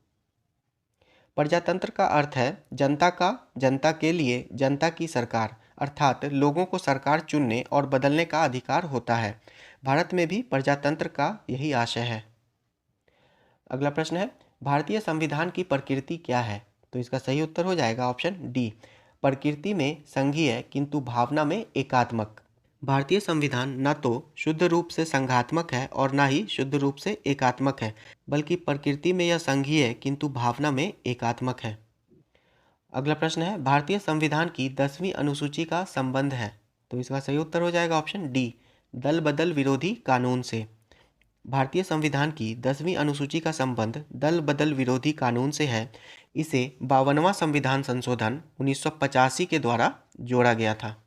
प्रजातंत्र का अर्थ है जनता का, जनता के लिए, जनता की सरकार, अर्थात लोगों को सरकार चुनने और बदलने का अधिकार होता है। भारत में भी प्रजातंत्र का यही आशय है। अगला प्रश्न है, भारतीय संविधान की प्रकृति क्या है? तो इसका सही उत्तर हो जाएगा ऑप्शन डी, प्रकृति में संघीय किंतु भावना में एकात्मक। भारतीय संविधान न तो शुद्ध रूप से संघात्मक है और न ही शुद्ध रूप से एकात्मक है, बल्कि प्रकृति में यह संघीय किंतु भावना में एकात्मक है। अगला प्रश्न है, भारतीय संविधान की 10वीं अनुसूची का संबंध है। तो इसका सही उत्तर हो जाएगा ऑप्शन डी, दल बदल विरोधी कानून से। भारतीय संविधान की 10वीं अनुसूची का संबंध दल बदल विरोधी कानून से है। इसे 52वां संविधान संशोधन 1985 के द्वारा जोड़ा गया था।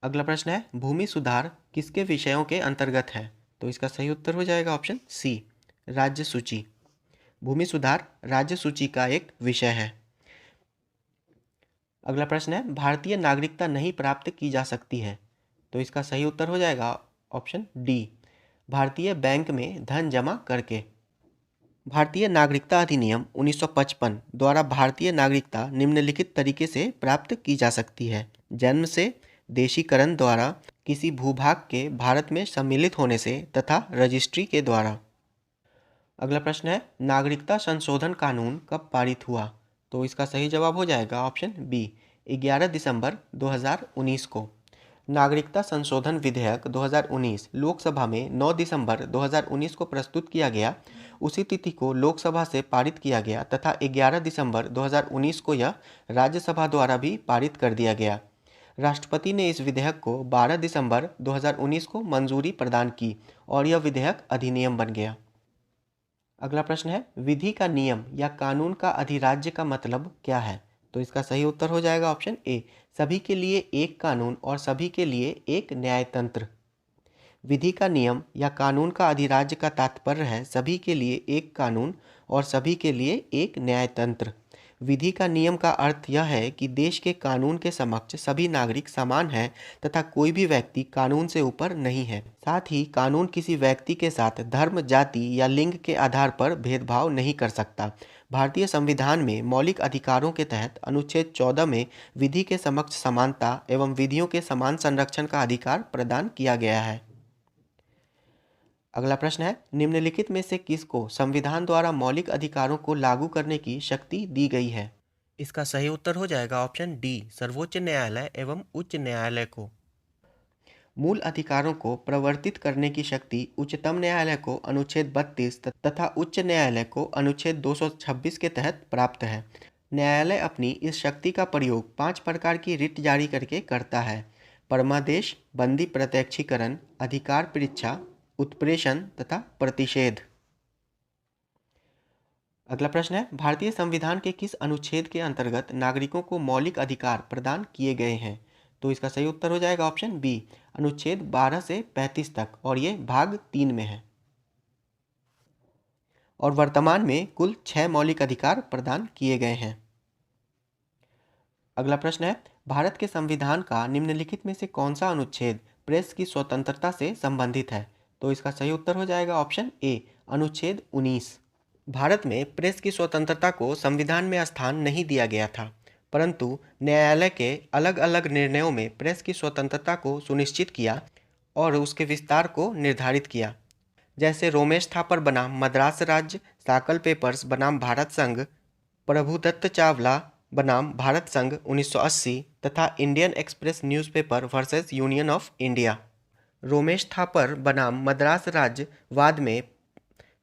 अगला प्रश्न है, भूमि सुधार किसके विषयों के अंतर्गत है? तो इसका सही उत्तर हो जाएगा ऑप्शन सी, राज्य सूची। भूमि सुधार राज्य सूची का एक विषय है। अगला प्रश्न है, भारतीय नागरिकता नहीं प्राप्त की जा सकती है। तो इसका सही उत्तर हो जाएगा ऑप्शन डी, भारतीय बैंक में धन जमा करके। भारतीय नागरिकता अधिनियम 1955 द्वारा भारतीय नागरिकता निम्नलिखित तरीके से प्राप्त की जा सकती है: जन्म से, देशीकरण द्वारा, किसी भूभाग के भारत में सम्मिलित होने से तथा रजिस्ट्री के द्वारा। अगला प्रश्न है, नागरिकता संशोधन कानून कब पारित हुआ? तो इसका सही जवाब हो जाएगा ऑप्शन बी, 11 दिसंबर 2019 को। नागरिकता संशोधन विधेयक 2019 लोकसभा में 9 दिसंबर 2019 को प्रस्तुत किया गया। उसी तिथि को लोकसभा से पारित किया गया तथा 11 दिसंबर 2019 को यह राज्यसभा द्वारा भी पारित कर दिया गया। राष्ट्रपति ने इस विधेयक को 12 दिसंबर 2019 को मंजूरी प्रदान की और यह विधेयक अधिनियम बन गया। अगला प्रश्न है, विधि का नियम या कानून का अधिराज्य का मतलब क्या है? तो इसका सही उत्तर हो जाएगा ऑप्शन ए, सभी के लिए एक कानून और सभी के लिए एक न्यायतंत्र। विधि का नियम या कानून का अधिराज्य का तात्पर्य है सभी के लिए एक कानून और सभी के लिए एक न्यायतंत्र। विधि का नियम का अर्थ यह है कि देश के कानून के समक्ष सभी नागरिक समान हैं तथा कोई भी व्यक्ति कानून से ऊपर नहीं है। साथ ही कानून किसी व्यक्ति के साथ धर्म, जाति या लिंग के आधार पर भेदभाव नहीं कर सकता। भारतीय संविधान में मौलिक अधिकारों के तहत अनुच्छेद 14 में विधि के समक्ष समानता एवं विधियों के समान संरक्षण का अधिकार प्रदान किया गया है। अगला प्रश्न है, निम्नलिखित में से किसको संविधान द्वारा मौलिक अधिकारों को लागू करने की शक्ति दी गई है? इसका सही उत्तर हो जाएगा ऑप्शन डी, सर्वोच्च न्यायालय एवं उच्च न्यायालय को। मूल अधिकारों को प्रवर्तित करने की शक्ति उच्चतम न्यायालय को अनुच्छेद 32 तथा उच्च न्यायालय को अनुच्छेद 226 के तहत प्राप्त है। न्यायालय अपनी इस शक्ति का प्रयोग 5 प्रकार की रिट जारी करके करता है: परमादेश, बंदी प्रत्यक्षीकरण, अधिकार परीक्षा, उत्प्रेषण तथा प्रतिषेध। अगला प्रश्न है, भारतीय संविधान के किस अनुच्छेद के अंतर्गत नागरिकों को मौलिक अधिकार प्रदान किए गए हैं? तो इसका सही उत्तर हो जाएगा ऑप्शन बी, अनुच्छेद 12 से 35 तक, और ये भाग 3 में है। और वर्तमान में कुल 6 मौलिक अधिकार प्रदान किए गए हैं। अगला प्रश्न है, भारत के संविधान का निम्नलिखित में से कौन सा अनुच्छेद प्रेस की स्वतंत्रता से संबंधित है? तो इसका सही उत्तर हो जाएगा ऑप्शन ए, अनुच्छेद 19। भारत में प्रेस की स्वतंत्रता को संविधान में स्थान नहीं दिया गया था, परंतु न्यायालय के अलग अलग निर्णयों में प्रेस की स्वतंत्रता को सुनिश्चित किया और उसके विस्तार को निर्धारित किया। जैसे रोमेश थापर बनाम मद्रास राज्य, साकल पेपर्स बनाम भारत संघ, प्रभुदत्त चावला बनाम भारत संघ 1980 तथा Indian express newspaper versus union of India. Romesh Thapar बनाम मद्रास राज्य वाद में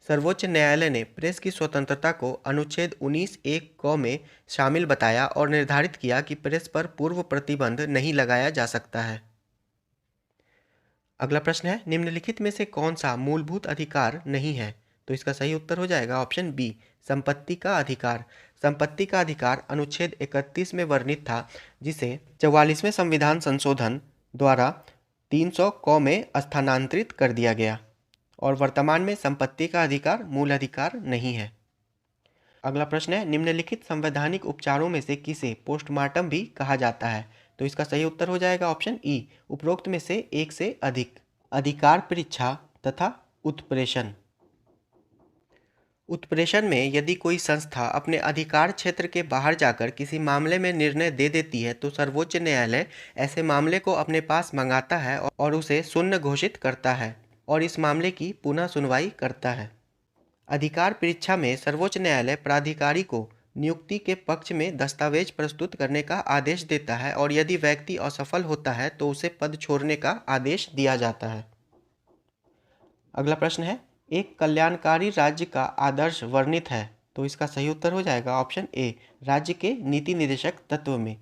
सर्वोच्च न्यायालय ने प्रेस की स्वतंत्रता को अनुच्छेद 19(1) क में शामिल बताया और निर्धारित किया कि प्रेस पर पूर्व प्रतिबंध नहीं लगाया जा सकता है। अगला प्रश्न है, निम्नलिखित में से कौन सा मूलभूत अधिकार नहीं है? तो इसका सही उत्तर हो जाएगा ऑप्शन बी, संपत्ति का अधिकार। संपत्ति का अधिकार अनुच्छेद 31 में वर्णित था, जिसे 44वें संविधान संशोधन द्वारा 300 क में स्थानांतरित कर दिया गया और वर्तमान में संपत्ति का अधिकार मूल अधिकार नहीं है। अगला प्रश्न है, निम्नलिखित संवैधानिक उपचारों में से किसे पोस्टमार्टम भी कहा जाता है? तो इसका सही उत्तर हो जाएगा ऑप्शन ई, उपरोक्त में से एक से अधिक। अधिकार परीक्षा तथा उत्प्रेषण। उत्प्रेषण में यदि कोई संस्था अपने अधिकार क्षेत्र के बाहर जाकर किसी मामले में निर्णय दे देती है तो सर्वोच्च न्यायालय ऐसे मामले को अपने पास मंगाता है और उसे शून्य घोषित करता है और इस मामले की पुनः सुनवाई करता है। अधिकार परीक्षा में सर्वोच्च न्यायालय प्राधिकारी को नियुक्ति के पक्ष में दस्तावेज प्रस्तुत करने का आदेश देता है और यदि व्यक्ति असफल होता है तो उसे पद छोड़ने का आदेश दिया जाता है। अगला प्रश्न है, एक कल्याणकारी राज्य का आदर्श वर्णित है? तो इसका सही उत्तर हो जाएगा ऑप्शन ए, राज्य के नीति निर्देशक तत्व में।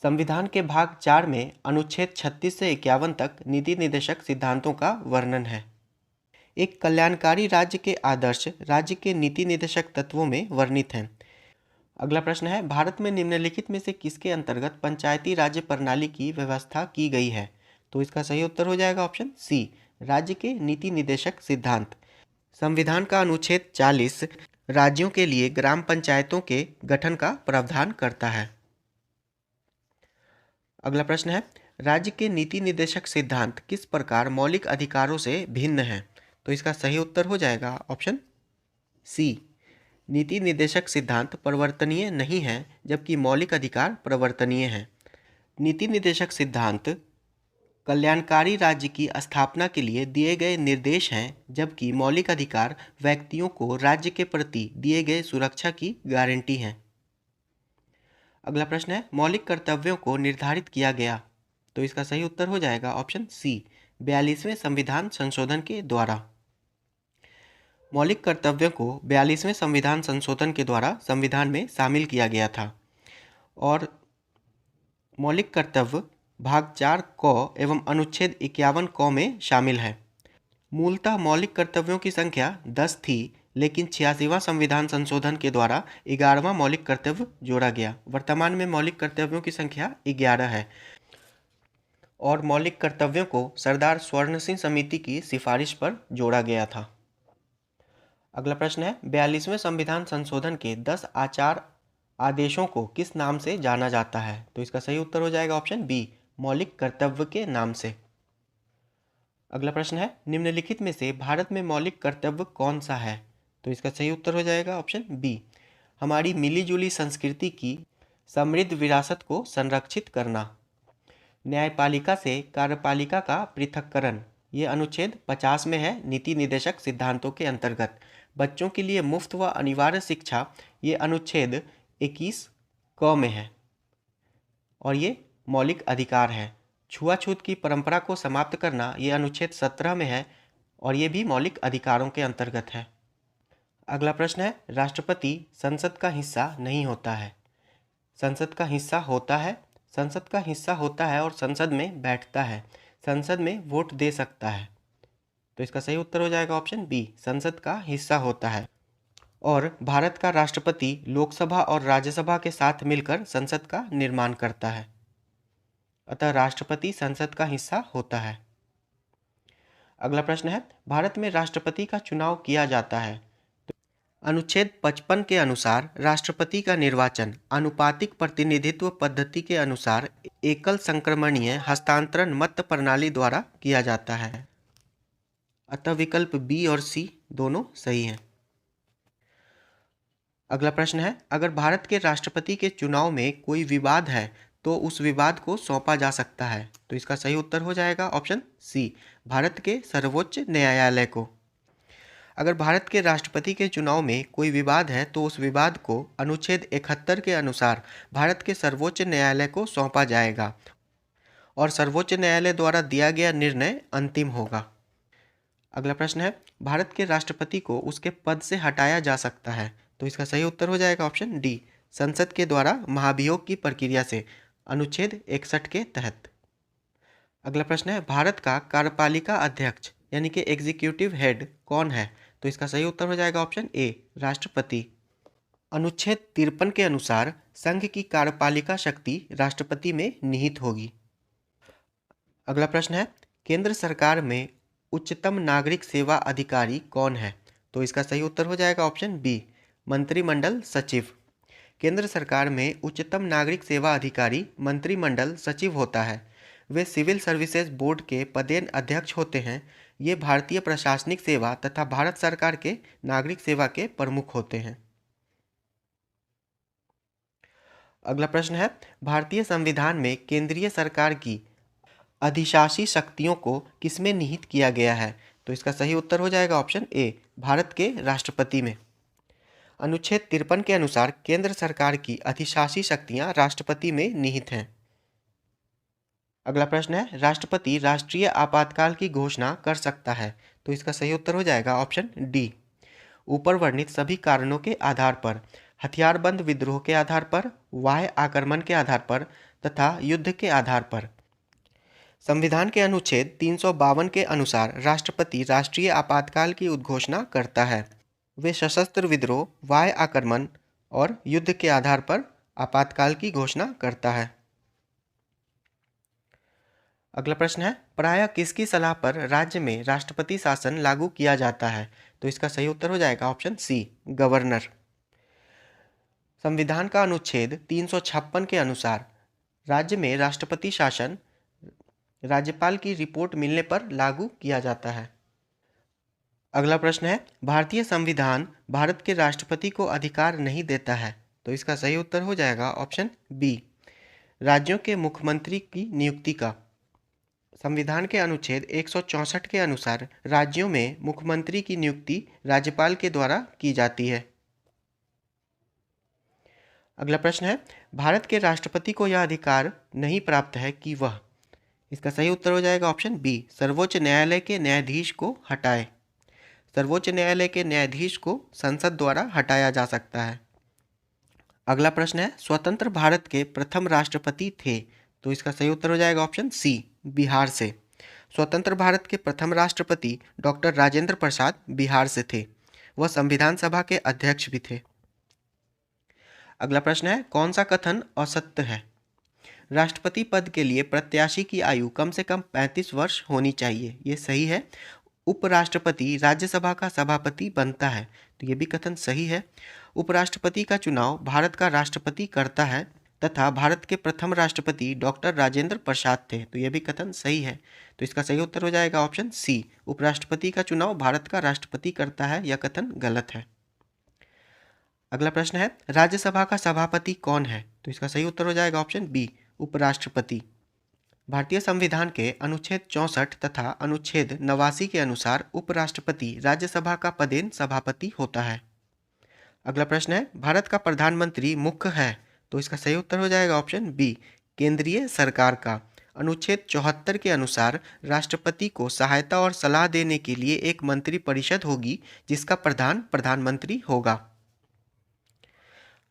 संविधान के भाग 4 में अनुच्छेद 36 से 51 तक नीति निर्देशक सिद्धांतों का वर्णन है। एक कल्याणकारी राज्य के आदर्श राज्य के नीति निर्देशक तत्वों में वर्णित हैं। अगला प्रश्न है, भारत में निम्नलिखित में से किसके अंतर्गत पंचायती राज्य प्रणाली की व्यवस्था की गई है? तो इसका सही उत्तर हो जाएगा ऑप्शन सी, राज्य के नीति निर्देशक सिद्धांत। संविधान का अनुच्छेद 40 राज्यों के लिए ग्राम पंचायतों के गठन का प्रावधान करता है। अगला प्रश्न है, राज्य के नीति निर्देशक सिद्धांत किस प्रकार मौलिक अधिकारों से भिन्न हैं? तो इसका सही उत्तर हो जाएगा ऑप्शन सी। नीति निर्देशक सिद्धांत परिवर्तनीय नहीं है, जबकि मौलिक अधिकार परिवर्तनीय हैं। नीति निर्देशक सिद्धांत कल्याणकारी राज्य की स्थापना के लिए दिए गए निर्देश हैं, जबकि मौलिक अधिकार व्यक्तियों को राज्य के प्रति दिए गए सुरक्षा की गारंटी हैं। अगला प्रश्न है, मौलिक कर्तव्यों को निर्धारित किया गया। तो इसका सही उत्तर हो जाएगा ऑप्शन सी, 42वें संविधान संशोधन के द्वारा। मौलिक कर्तव्यों को 42वें संविधान संशोधन के द्वारा संविधान में शामिल किया गया था और मौलिक कर्तव्य भाग 4 क एवं अनुच्छेद 51 क में शामिल है। मूलतः मौलिक कर्तव्यों की संख्या 10 थी, लेकिन 86वां संविधान संशोधन के द्वारा 11वां मौलिक कर्तव्य जोड़ा गया। वर्तमान में मौलिक कर्तव्यों की संख्या 11 है और मौलिक कर्तव्यों को सरदार स्वर्ण सिंह समिति की सिफारिश पर जोड़ा गया था। अगला प्रश्न है, 42वें संविधान संशोधन के 10 आचार आदेशों को किस नाम से जाना जाता है? तो इसका सही उत्तर हो जाएगा ऑप्शन बी, मौलिक कर्तव्य के नाम से। अगला प्रश्न है, निम्नलिखित में से भारत में मौलिक कर्तव्य कौन सा है? तो इसका सही उत्तर हो जाएगा ऑप्शन बी, हमारी मिलीजुली संस्कृति की समृद्ध विरासत को संरक्षित करना। न्यायपालिका से कार्यपालिका का पृथक्करण, ये अनुच्छेद 50 में है नीति निर्देशक सिद्धांतों के अंतर्गत। बच्चों के लिए मुफ्त व अनिवार्य शिक्षा, ये अनुच्छेद 21 क में है और ये मौलिक अधिकार है। छुआछूत की परंपरा को समाप्त करना, ये अनुच्छेद 17 में है और ये भी मौलिक अधिकारों के अंतर्गत है। अगला प्रश्न है, राष्ट्रपति संसद का हिस्सा नहीं होता है। संसद का हिस्सा होता है, संसद का हिस्सा होता है और संसद में बैठता है, संसद में वोट दे सकता है। तो इसका सही उत्तर हो जाएगा ऑप्शन बी, संसद का हिस्सा होता है और भारत का राष्ट्रपति लोकसभा और राज्यसभा के साथ मिलकर संसद का निर्माण करता है, अतः राष्ट्रपति संसद का हिस्सा होता है। अगला प्रश्न है, भारत में राष्ट्रपति का चुनाव किया जाता है। अनुच्छेद 55 के अनुसार राष्ट्रपति का निर्वाचन आनुपातिक प्रतिनिधित्व पद्धति के अनुसार एकल संक्रमणीय हस्तांतरण मत प्रणाली द्वारा किया जाता है, अतः विकल्प बी और सी दोनों सही हैं। अगला प्रश्न है, अगर भारत के राष्ट्रपति के चुनाव में कोई विवाद है तो उस विवाद को सौंपा जा सकता है। तो इसका सही उत्तर हो जाएगा ऑप्शन सी, भारत के सर्वोच्च न्यायालय को। अगर भारत के राष्ट्रपति के चुनाव में कोई विवाद है तो उस विवाद को अनुच्छेद 71 के अनुसार भारत के सर्वोच्च न्यायालय को सौंपा जाएगा और सर्वोच्च न्यायालय द्वारा दिया गया निर्णय अंतिम होगा। अगला प्रश्न है, भारत के राष्ट्रपति को उसके पद से हटाया जा सकता है। तो इसका सही उत्तर हो जाएगा ऑप्शन डी, संसद के द्वारा महाभियोग की प्रक्रिया से, अनुच्छेद 61 के तहत। अगला प्रश्न है, भारत का कार्यपालिका अध्यक्ष यानी कि एग्जीक्यूटिव हेड कौन है? तो इसका सही उत्तर हो जाएगा ऑप्शन ए, राष्ट्रपति। अनुच्छेद 53 के अनुसार संघ की कार्यपालिका शक्ति राष्ट्रपति में निहित होगी। अगला प्रश्न है, केंद्र सरकार में उच्चतम नागरिक सेवा अधिकारी कौन है? तो इसका सही उत्तर हो जाएगा ऑप्शन बी, मंत्रिमंडल सचिव। केंद्र सरकार में उच्चतम नागरिक सेवा अधिकारी मंत्रिमंडल सचिव होता है। वे सिविल सर्विसेज बोर्ड के पदेन अध्यक्ष होते हैं। ये भारतीय प्रशासनिक सेवा तथा भारत सरकार के नागरिक सेवा के प्रमुख होते हैं। अगला प्रश्न है, भारतीय संविधान में केंद्रीय सरकार की अधिशासी शक्तियों को किसमें निहित किया गया है? तो इसका सही उत्तर हो जाएगा ऑप्शन ए, भारत के राष्ट्रपति में। अनुच्छेद 53 के अनुसार केंद्र सरकार की अधिशासी शक्तियां राष्ट्रपति में निहित हैं। अगला प्रश्न है, राष्ट्रपति राष्ट्रीय आपातकाल की घोषणा कर सकता है। तो इसका सही उत्तर हो जाएगा ऑप्शन डी, ऊपर वर्णित सभी कारणों के आधार पर, हथियारबंद विद्रोह के आधार पर, बाह्य आक्रमण के आधार पर तथा युद्ध के आधार पर। संविधान के अनुच्छेद 352 के अनुसार राष्ट्रपति राष्ट्रीय आपातकाल की उद्घोषणा करता है। वे सशस्त्र विद्रोह, बाह्य आक्रमण और युद्ध के आधार पर आपातकाल की घोषणा करता है। अगला प्रश्न है, प्रायः किसकी सलाह पर राज्य में राष्ट्रपति शासन लागू किया जाता है? तो इसका सही उत्तर हो जाएगा ऑप्शन सी, गवर्नर। संविधान का अनुच्छेद 356 के अनुसार राज्य में राष्ट्रपति शासन राज्यपाल की रिपोर्ट मिलने पर लागू किया जाता है। अगला प्रश्न है, भारतीय संविधान भारत के राष्ट्रपति को अधिकार नहीं देता है, तो इसका सही उत्तर हो जाएगा ऑप्शन बी, राज्यों के मुख्यमंत्री की नियुक्ति का। संविधान के अनुच्छेद 164 के अनुसार राज्यों में मुख्यमंत्री की नियुक्ति राज्यपाल के द्वारा की जाती है। अगला प्रश्न है, भारत के राष्ट्रपति को यह अधिकार नहीं प्राप्त है कि वह, इसका सही उत्तर हो जाएगा ऑप्शन बी, सर्वोच्च न्यायालय के न्यायाधीश को हटाए। सर्वोच्च न्यायालय के न्यायाधीश को संसद द्वारा हटाया जा सकता है। अगला प्रश्न है, स्वतंत्र भारत के प्रथम राष्ट्रपति थे, तो इसका सही उत्तर हो जाएगा ऑप्शन सी, बिहार से। स्वतंत्र भारत के प्रथम राष्ट्रपति डॉक्टर राजेंद्र प्रसाद बिहार से थे। वह संविधान सभा के अध्यक्ष भी थे। अगला प्रश्न है, कौन सा कथन असत्य है? राष्ट्रपति पद के लिए प्रत्याशी की आयु कम से कम 35 वर्ष होनी चाहिए, ये सही है। उपराष्ट्रपति राज्यसभा का सभापति बनता है, तो ये भी कथन सही है। उपराष्ट्रपति का चुनाव भारत का राष्ट्रपति करता है तथा भारत के प्रथम राष्ट्रपति डॉक्टर राजेंद्र प्रसाद थे, तो ये भी कथन सही है। तो इसका सही उत्तर हो जाएगा ऑप्शन सी, उपराष्ट्रपति का चुनाव भारत का राष्ट्रपति करता है, यह कथन गलत है। अगला प्रश्न है, राज्यसभा का सभापति कौन है? तो इसका सही उत्तर हो जाएगा ऑप्शन बी, उपराष्ट्रपति। भारतीय संविधान के अनुच्छेद 64 तथा अनुच्छेद 89 के अनुसार उपराष्ट्रपति राज्यसभा का पदेन सभापति होता है। अगला प्रश्न है, भारत का प्रधानमंत्री मुख्य है, तो इसका सही उत्तर हो जाएगा ऑप्शन बी, केंद्रीय सरकार का। अनुच्छेद 74 के अनुसार राष्ट्रपति को सहायता और सलाह देने के लिए एक मंत्री परिषद होगी जिसका प्रधान प्रधानमंत्री होगा।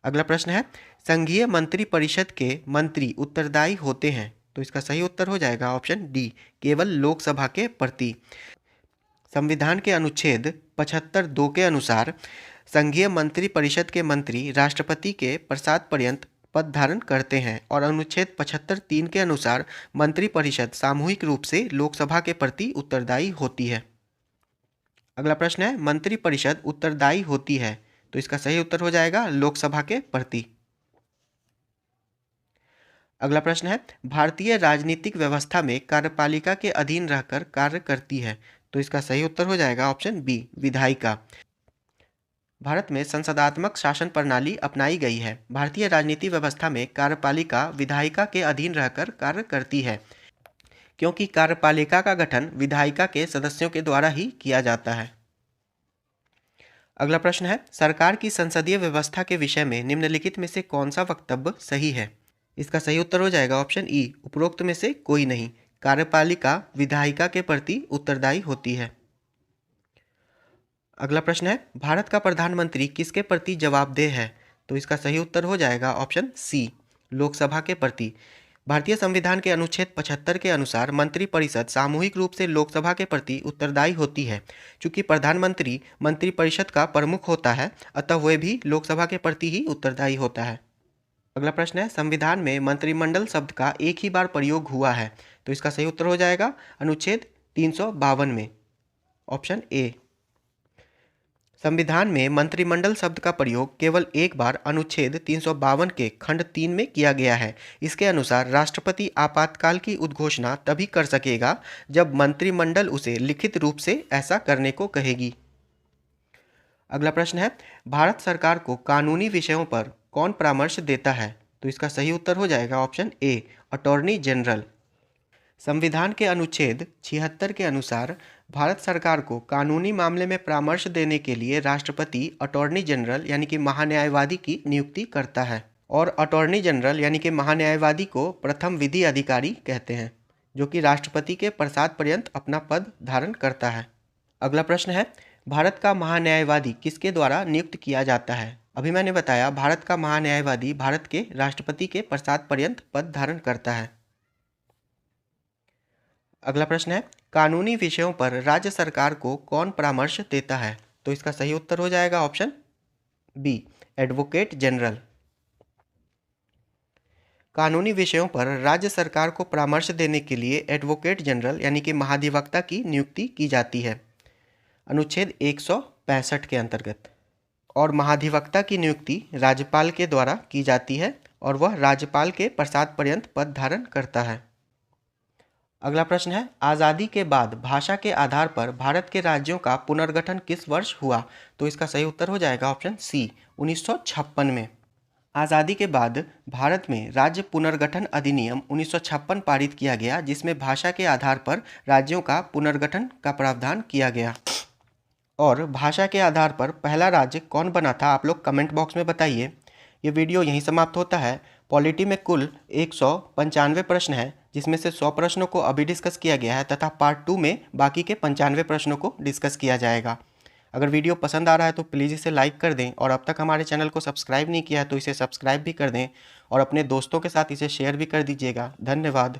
अगला प्रश्न है, संघीय मंत्री परिषद के मंत्री उत्तरदायी होते हैं, तो इसका सही उत्तर हो जाएगा ऑप्शन डी, केवल लोकसभा के प्रति। संविधान के अनुच्छेद 75(2) के अनुसार संघीय मंत्री परिषद के मंत्री राष्ट्रपति के प्रसाद पर्यंत पद धारण करते हैं और अनुच्छेद 75(3) के अनुसार मंत्री परिषद सामूहिक रूप से लोकसभा के प्रति उत्तरदायी होती है। अगला प्रश्न है, मंत्री परिषद उत्तरदायी होती है, तो इसका सही उत्तर हो जाएगा लोकसभा के प्रति। अगला प्रश्न है, भारतीय राजनीतिक व्यवस्था में कार्यपालिका के अधीन रहकर कार्य करती है, तो इसका सही उत्तर हो जाएगा ऑप्शन बी, विधायिका। भारत में संसदात्मक शासन प्रणाली अपनाई गई है। भारतीय राजनीतिक व्यवस्था में कार्यपालिका विधायिका के अधीन रहकर कार्य करती है, क्योंकि कार्यपालिका का गठन विधायिका के सदस्यों के द्वारा ही किया जाता है। अगला प्रश्न है, सरकार की संसदीय व्यवस्था के विषय में निम्नलिखित में से कौन सा वक्तव्य सही है? इसका सही उत्तर हो जाएगा ऑप्शन ई, उपरोक्त में से कोई नहीं। कार्यपालिका विधायिका के प्रति उत्तरदायी होती है। अगला प्रश्न है, भारत का प्रधानमंत्री किसके प्रति जवाबदेह है? तो इसका सही उत्तर हो जाएगा ऑप्शन सी, लोकसभा के प्रति। भारतीय संविधान के अनुच्छेद 75 के अनुसार मंत्रिपरिषद सामूहिक रूप से लोकसभा के प्रति उत्तरदायी होती है। चूंकि प्रधानमंत्री मंत्रिपरिषद का प्रमुख होता है, अतः वह भी लोकसभा के प्रति ही उत्तरदायी होता है। अगला प्रश्न है, संविधान में मंत्रिमंडल शब्द का एक ही बार प्रयोग हुआ है, तो इसका सही उत्तर हो जाएगा अनुच्छेद 352 में, ऑप्शन ए। संविधान में मंत्रिमंडल शब्द का प्रयोग केवल एक बार अनुच्छेद 352 के खंड 3 में किया गया है। इसके अनुसार राष्ट्रपति आपातकाल की उद्घोषणा तभी कर सकेगा जब मंत्रिमंडल उसे लिखित रूप से ऐसा करने को कहेगी। अगला प्रश्न है, भारत सरकार को कानूनी विषयों पर कौन परामर्श देता है? तो इसका सही उत्तर हो जाएगा ऑप्शन ए, अटॉर्नी जनरल। संविधान के अनुच्छेद 76 के अनुसार भारत सरकार को कानूनी मामले में परामर्श देने के लिए राष्ट्रपति अटॉर्नी जनरल यानी कि महान्यायवादी की नियुक्ति करता है, और अटॉर्नी जनरल यानी कि महान्यायवादी को प्रथम विधि अधिकारी कहते हैं, जो कि राष्ट्रपति के प्रसाद पर्यंत अपना पद धारण करता है। अगला प्रश्न है, भारत का महान्यायवादी किसके द्वारा नियुक्त किया जाता है? अभी मैंने बताया भारत का महान्यायवादी भारत के राष्ट्रपति के प्रसाद पर्यंत पद धारण करता है। अगला प्रश्न है, कानूनी विषयों पर राज्य सरकार को कौन परामर्श देता है? तो इसका सही उत्तर हो जाएगा ऑप्शन बी, एडवोकेट जनरल। कानूनी विषयों पर राज्य सरकार को परामर्श देने के लिए एडवोकेट जनरल यानी कि महाधिवक्ता की नियुक्ति की जाती है अनुच्छेद 165 के अंतर्गत, और महाधिवक्ता की नियुक्ति राज्यपाल के द्वारा की जाती है और वह राज्यपाल के प्रसाद पर्यंत पद धारण करता है। अगला प्रश्न है, आज़ादी के बाद भाषा के आधार पर भारत के राज्यों का पुनर्गठन किस वर्ष हुआ? तो इसका सही उत्तर हो जाएगा ऑप्शन सी, 1956 में। आज़ादी के बाद भारत में राज्य पुनर्गठन अधिनियम 1956 पारित किया गया, जिसमें भाषा के आधार पर राज्यों का पुनर्गठन का प्रावधान किया गया। और भाषा के आधार पर पहला राज्य कौन बना था, आप लोग कमेंट बॉक्स में बताइए। ये वीडियो यहीं समाप्त होता है। पॉलिटी में कुल 195 प्रश्न हैं, जिसमें से 100 प्रश्नों को अभी डिस्कस किया गया है तथा पार्ट 2 में बाकी के 95 प्रश्नों को डिस्कस किया जाएगा। अगर वीडियो पसंद आ रहा है तो प्लीज़ इसे लाइक कर दें, और अब तक हमारे चैनल को सब्सक्राइब नहीं किया है तो इसे सब्सक्राइब भी कर दें और अपने दोस्तों के साथ इसे शेयर भी कर दीजिएगा। धन्यवाद।